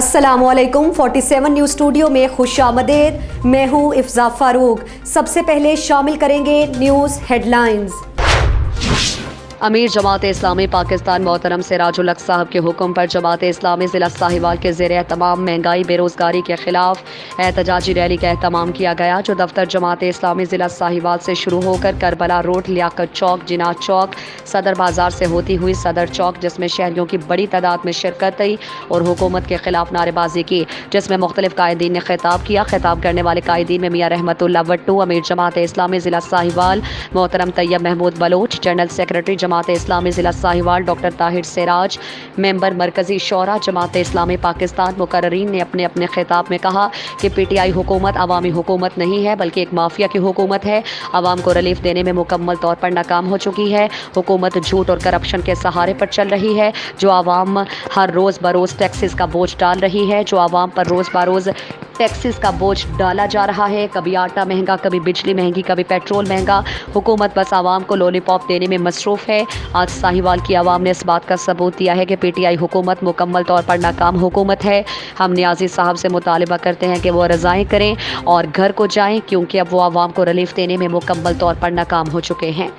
अस्सलामुअलैकुम 47 news studio में खुशामदीद। मैं हूँ इफ्जा फारूक। सबसे पहले शामिल करेंगे न्यूज़ हेडलाइंस। अमीर जमात इस्लामी पाकिस्तान मोहतरम सिराजुल हक साहब के हुक्म पर जमात इस्लामी ज़िला साहिवाल के ज़ेर तमाम महंगाई बेरोज़गारी के ख़िलाफ़ एहतजाजी रैली का एहतमाम किया गया, जो दफ्तर जमात इस्लामी ज़िला साहिवाल से शुरू होकर करबला रोड, लियाकत चौक, जिना चौक, सदर बाज़ार से होती हुई सदर चौक, जिसमें शहरियों की बड़ी तादाद में शिरकत की और हुकूमत के ख़िलाफ़ नारेबाजी की, जिसमें मुख्तलिफ कायदीन ने खिताब किया। खिताब करने वाले कायदीन में मियाँ रहमतुल्लाह वट्टू, अमीर जमात इस्लामी ज़िला साहिवाल मोहतरम तैयब महमूद बलोच, जनरल सेक्रेटरी जमात इस्लामी ज़िला साहिवाल डॉक्टर ताहिर सिराज, मेंबर मरकज़ी शौरा जमात इस्लामी पाकिस्तान, मुकर्ररीन ने अपने अपने खिताब में कहा कि पीटीआई हुकूमत अवामी हुकूमत नहीं है बल्कि एक माफिया की हुकूमत है। अवाम को रिलीफ देने में मुकम्मल तौर पर नाकाम हो चुकी है। हुकूमत झूठ और करप्शन के सहारे पर चल रही है। जो आवाम हर रोज़ बरोज़ टैक्सेस का बोझ डाल रही है, जो आवाम पर रोज़ बरोज़ टैक्सेस का बोझ डाला जा रहा है। कभी आटा महंगा, कभी बिजली महंगी, कभी पेट्रोल महंगा। हुकूमत बस आवाम को लॉलीपॉप देने में मसरूफ़ है। आज साहिवाल की आवाम ने इस बात का सबूत दिया है कि पीटीआई हुकूमत मुकम्मल तौर पर नाकाम हुकूमत है। हम नियाज़ी साहब से मुतालिबा करते हैं कि वो रज़ाएँ करें और घर को जाएँ, क्योंकि अब वो आवाम को रिलीफ देने में मुकम्मल तौर पर नाकाम हो चुके हैं।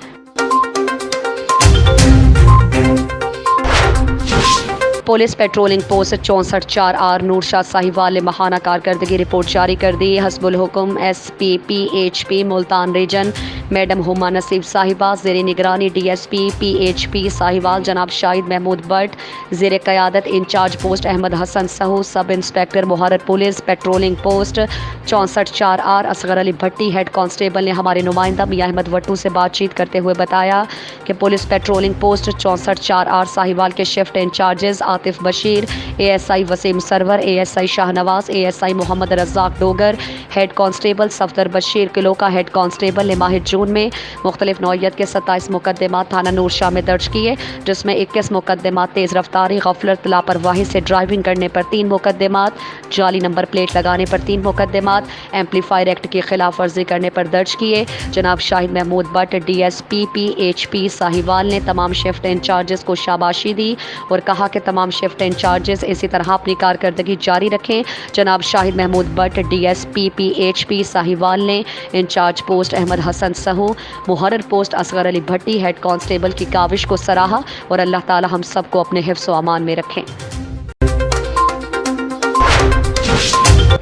Police patrolling post 64-4R Noorshah Sahiwal ने माहाना कारकर्दगी रिपोर्ट जारी कर दी। हस्बुल हुक्म SP PHP Multan region madam Huma Naseeb साहिबा, ज़ेर निगरानी DSP PHP साहिवाल जनाब शाहिद महमूद बट, ज़ेर क़यादत in charge post Ahmad Hassan Sahu, sub inspector मुहर्रर police patrolling post 64-4R Asghar Ali Bhatti, head constable ने हमारे नुमाइंदा मियाँ अहमद वट्टू से बातचीत करते हुए बताया कि police patrolling post 64-4R Sahiwal के shift incharges Atif Bashir, ASI Waseem Sarwar, ASI Shahnawaz, ASI Mohammad Razzaq Dogar, head constable Safdar Bashir किलो का हेड कांस्टेबल ने माह जून में मुख्तलिफ नौइयत के 27 मुकदमात थाना नूरशाह में दर्ज किए, जिसमें 21 मुकदमात तेज़ रफ्तारी, गफलत, लापरवाही से ड्राइविंग करने पर 3 मुकदमात, जाली नंबर प्लेट लगाने पर 3 मुकदमात, एम्पलीफायर एक्ट की खिलाफ वर्जी करने पर दर्ज किए। जनाब शाहिद महमूद बट DSP PHP साहिवाल ने तमाम शिफ्ट इंचार्जेस को शाबाशी दी और कहा कि तमाम शिफ्ट इंचार्जेस इसी तरह अपनी कारकर्दगी जारी रखें। जनाब शाहिद महमूद बट DSP PHP साहिवाल ने इंचार्ज पोस्ट अहमद हसन सहू, मुहर्रर post Asghar Ali Bhatti, head constable की काविश को सराहा और अल्लाह ताला हम सबको अपने हिफ्ज़ व अमान में रखें।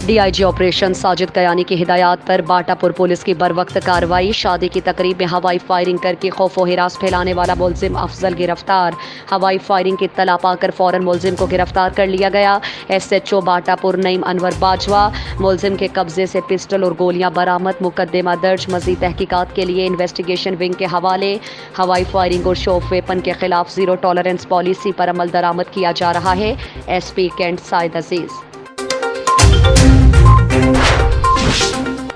DIG ऑपरेशन साजिद कयानी की हिदायत पर बाटापुर पुलिस की बरवक्त कार्रवाई। शादी की तकरीब में हवाई फायरिंग करके खौफ व हिरास फैलाने वाला मुलजिम अफजल गिरफ्तार। हवाई फायरिंग की इत्तला पाकर फौरन मुलजिम को गिरफ्तार कर लिया गया। SHO बाटापुर नईम अनवर बाजवा, मुलजिम के कब्जे से पिस्टल और गोलियां बरामद, मुकदमा दर्ज। मज़ीद तहकीकात के लिए इन्वेस्टिगेशन विंग के हवाले। हवाई फायरिंग और शो ऑफ वेपन के खिलाफ ज़ीरो टॉलरेंस पॉलिसी पर अमल दरामद किया जा रहा है। SP कैंट साइद अजीज़।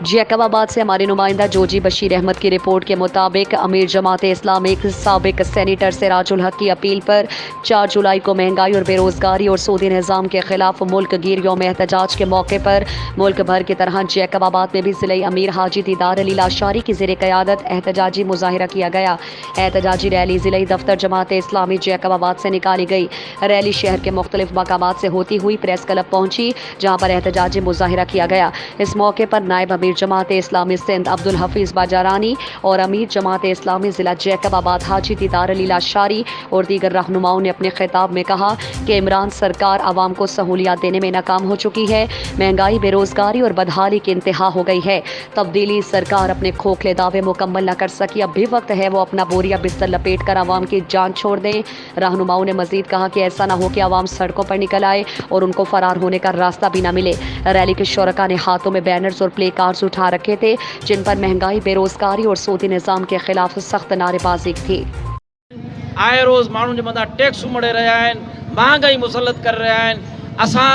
जैकबाबाद से हमारे नुमाइंदा जोजी बशीर अहमद की रिपोर्ट के मुताबिक अमीर जमात इस्लामी साबिक सेनेटर सिराजुल हक की अपील पर 4 जुलाई को महंगाई और बेरोजगारी और सूदी निज़ाम के खिलाफ मुल्क गिर यौम एहतजाज के मौके पर मुल्क भर की तरह जैकबाबाद में भी ज़िले अमीर हाजी दीदार अली लाशारी की ज़ेर क़यादत एहतजाजी मुजाहिरा किया गया। एहतजाजी रैली ज़िले दफ्तर जमात इस्लामी जैकबाबाद से निकाली गई। रैली शहर के मुख्तलिफ मकामात से होती हुई प्रेस क्लब पहुंची, जहाँ पर एहतजाजी मुजाहिरा किया गया। इस मौके पर नायब अमीर जमात इस्लामी सिंध अब्दुल हफीज़ बाजारानी और अमीर जमात इस्लामी ज़िला जैकबाबाद हाजी दीदार अली लाशारी और दीगर रहनुमाओं ने अपने खिताब में कहा कि इमरान सरकार आवाम को सहूलियात देने में नाकाम हो चुकी है। महंगाई, बेरोजगारी और बदहाली की इंतहा हो गई है। तब्दीली सरकार अपने खोखले दावे मुकम्मल न कर सकी। अब भी वक्त है वो अपना बोरिया बिस्तर लपेट कर आवाम की जान छोड़ दें। रहनुमाओं ने मजीद कहा कि ऐसा न हो कि आवाम सड़कों पर निकल आए और उनको फरार होने का रास्ता भी न मिले। रैली के शुरका ने हाथों में बैनर्स और प्ले कार्ड्स उठा रखे थे, जिन पर महंगाई, बेरोजगारी और सूदी निज़ाम के खिलाफ सख्त नारेबाजी थी। आए रोज़ माण्हुनि जे मथां टैक्स उमड़े रहिया आहिनि, महांगाई मुसलत कर रहिया आहिनि। असां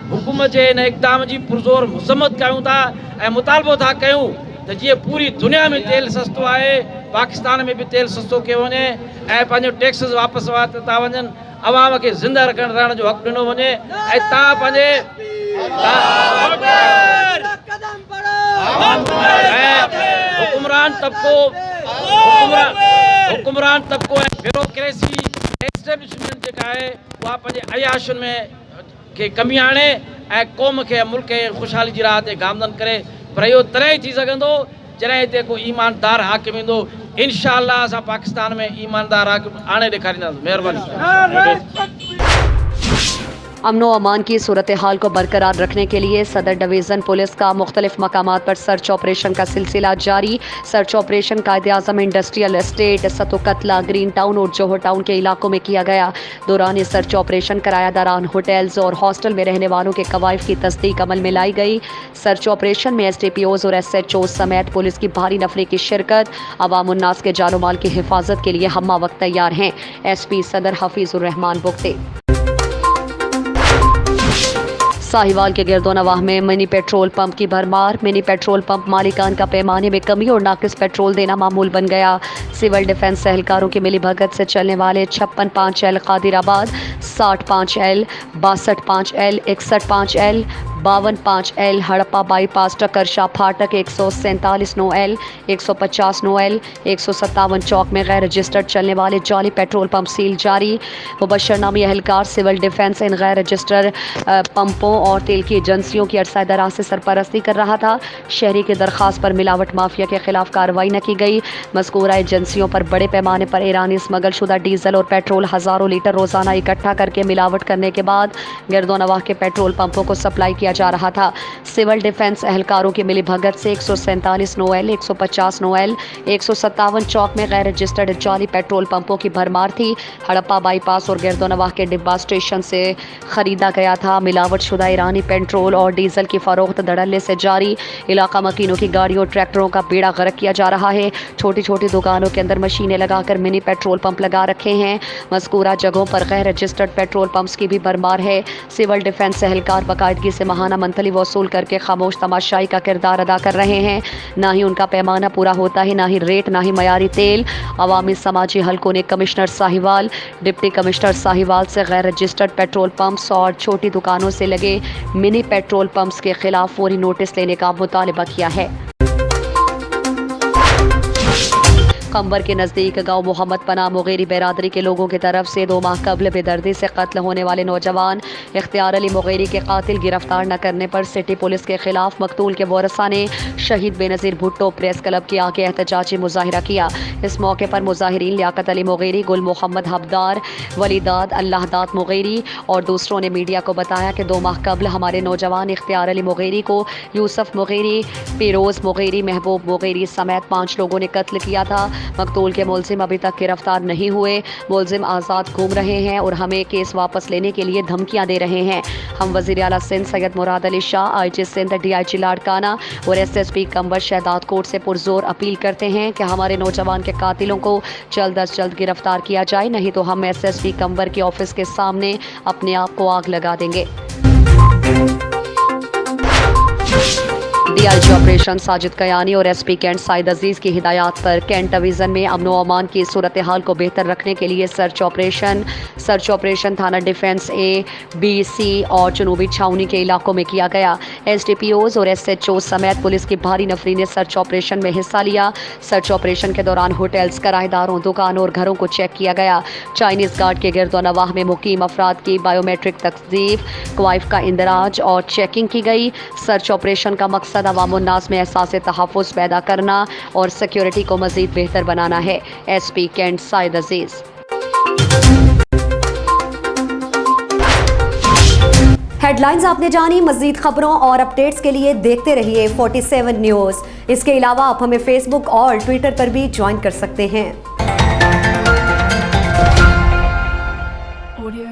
हुकूमत जे हिन इक़दाम जी पुरज़ोर मज़म्मत कयूं था ऐं मुतालबो था कयूं त जीअं पूरी दुनिया में तेल सस्तो आहे, पाकिस्तान में भी तेल सस्तो कयो वञे ऐं पंहिंजो टैक्स वापसि था वञनि। अवाम खे ज़िंदा रहण जो हक़ ॾिनो वञे ऐं तव्हां पंहिंजे हुकुमरान तबको ऐं ब्यूरोक्रेसी एस्टेब्लिशमेंट जेका आहे उहा पंहिंजे अयाशुनि में खे कमी आणे ऐं क़ौम खे मुल्क खे ख़ुशहाली जी राह ते गामज़न करे। पर इहो तॾहिं थी सघंदो जॾहिं हिते को ईमानदार हाकिम ईंदो। इंशाअल्लाह असां पाकिस्तान में ईमानदार हाकिम आणे ॾेखारींदासीं। महिरबानी। अमनो अमान की सूरत हाल को बरकरार रखने के लिए सदर डिवीज़न पुलिस का मुख्तलिफ मकामात पर सर्च ऑपरेशन का सिलसिला जारी। Search operation Quaid e Azam industrial estate, Satukatla, green town और जोहर टाउन के इलाकों में किया गया। दौरान इस सर्च ऑपरेशन किरायादारान होटल्स और हॉस्टल में रहने वालों के कवायद की तस्दीक अमल में लाई गई। सर्च ऑपरेशन में SDPOs और SHOs समेत पुलिस की भारी नफरी की शिरकत। अवाम उन्नास के जानो माल की हिफाजत के लिए हम्मा वक्त तैयार हैं। SP सदर हफीजुर रहमान बुगटी। साहिवाल के गिरदोनवाह में मिनी पेट्रोल पंप की भरमार। मिनी पेट्रोल पंप मालिकान का पैमाने में कमी और नाकिस पेट्रोल देना मामूल बन गया। सिविल डिफेंस एहलकारों की मिली भगत से चलने वाले 56-5L Qadirabad, 60-5L, 62-5L, 61-5L, 52-5L Harappa bypass टक्कर शाह फाटक, 147-9L, 150-9L, 157 चौक में गैर रजिस्टर्ड चलने वाले जाली पेट्रोल पंप सील जारी। मुबशर नामी एहलकार सिविल डिफेंस इन गैर रजिस्टर्ड पंपों और तेल की एजेंसियों की अरसा दराज से सरपरस्ती कर रहा था। शहरी की दरख्वास्त पर मिलावट माफिया के खिलाफ कार्रवाई न की गई। मज़कूरा एजेंसियों पर बड़े पैमाने पर ईरानी स्मगल शुदा डीजल और पेट्रोल हज़ारों लीटर रोज़ाना इकट्ठा करके मिलावट करने के बाद गिरदोनवाह के पेट्रोल पंपों को सप्लाई किया जा रहा था। सिविल डिफेंस एहलकारों की मिली भगत से 147-9L, 150-9L, 157 चौक में गैर रजिस्टर्ड जाली पेट्रोल पंपों की भरमार थी। हड़प्पा बाईपास और गिरदोनवाह के डिब्बा स्टेशन से खरीदा गया था। मिलावट शुदा ईरानी पेट्रोल और डीजल की फरोख्त धड़ल्ले से जारी। इलाका मकीनों की गाड़ियों और ट्रैक्टरों का बेड़ा गर्क किया जा रहा है। छोटी छोटी दुकानों के अंदर मशीनें लगाकर मिनी पेट्रोल पंप लगा रखे हैं। मज़कूरा जगहों पर गैर रजिस्टर्ड पेट्रोल पंप्स की भी भरमार है। सिविल डिफेंस एहलकार बाकायदगी से महाना मंथली वसूल करके खामोश तमाशाई का किरदार अदा कर रहे हैं। ना ही उनका पैमाना पूरा होता है, ना ही रेट, ना ही मयारी तेल। अवामी समाजी हलकों ने commissioner Sahiwal, deputy commissioner Sahiwal से गैर रजिस्टर्ड पेट्रोल पंप्स और छोटी दुकानों से लगे मिनी पेट्रोल पंप्स के खिलाफ फौरी नोटिस लेने का मुतालबा किया है। कंबर के नज़दीक गांव मोहम्मद पनाह मुगेरी बिरादरी के लोगों की तरफ से 2 माह कबल बेदर्दी से कत्ल होने वाले नौजवान इख्तियार अली मुगेरी के कातिल गिरफ्तार न करने पर सिटी पुलिस के खिलाफ मकतूल के वारसा ने शहीद बेनज़ीर भुट्टो प्रेस क्लब के आगे एहतजाजी मुजाहिरा किया। इस मौके पर मुजाहिरीन लियाकत अली मुगेरी, गुल मोहम्मद हबदार, वलीदाद अल्लाहदात मुगेरी और दूसरों ने मीडिया को बताया कि 2 माह कबल हमारे नौजवान इख्तियार अली मुगेरी को यूसुफ मुगेरी, फिरोज़ मुगेरी, महबूब मुगेरी समेत 5 लोगों ने कत्ल किया था। मकतूल के मुलजिम अभी तक गिरफ्तार नहीं हुए। मुलजिम आज़ाद घूम रहे हैं और हमें केस वापस लेने के लिए धमकियां दे रहे हैं। हम वज़ीर आला सिंध सैयद मुराद अली शाह, IG सिंध, DIG लाड़काना और SSP कंबर शहदाद कोट से पुरजोर अपील करते हैं कि हमारे नौजवान के कातिलों को जल्द अज जल्द गिरफ्तार किया जाए, नहीं तो हम SSP कंबर के ऑफिस के सामने अपने आप को आग लगा देंगे। DIG ऑपरेशन साजिद कयानी और SP कैंट साइद अजीज़ की हिदायत पर कैंट डिवीज़न में अमन व अमान की सूरत हाल को बेहतर रखने के लिए सर्च ऑपरेशन थाना डिफेंस A, B, C और जनूबी छावनी के इलाकों में किया गया। SDPOs और SHOs समेत पुलिस की भारी नफरी ने सर्च ऑपरेशन में हिस्सा लिया। सर्च ऑपरेशन के दौरान होटल्स, किराएदारों, दुकानों और घरों को चेक किया गया। चाइनीज़ गार्ड के गिरदोनवाह में मुकीम अफराद की बायोमेट्रिक तस्दीक, क्वाइफ का इंदराज और चेकिंग की गई। सर्च ऑपरेशन का मकसद अवाम उन्नास में एहसास तहफ़्फ़ुज़ पैदा करना और सिक्योरिटी को मज़ीद बेहतर बनाना है। SP कैंट साइद अजीज़। हेडलाइंस आपने जानी। मज़ीद खबरों और अपडेट्स के लिए देखते रहिए 47 न्यूज़। इसके अलावा आप हमें फेसबुक और ट्विटर पर भी ज्वाइन कर सकते हैं।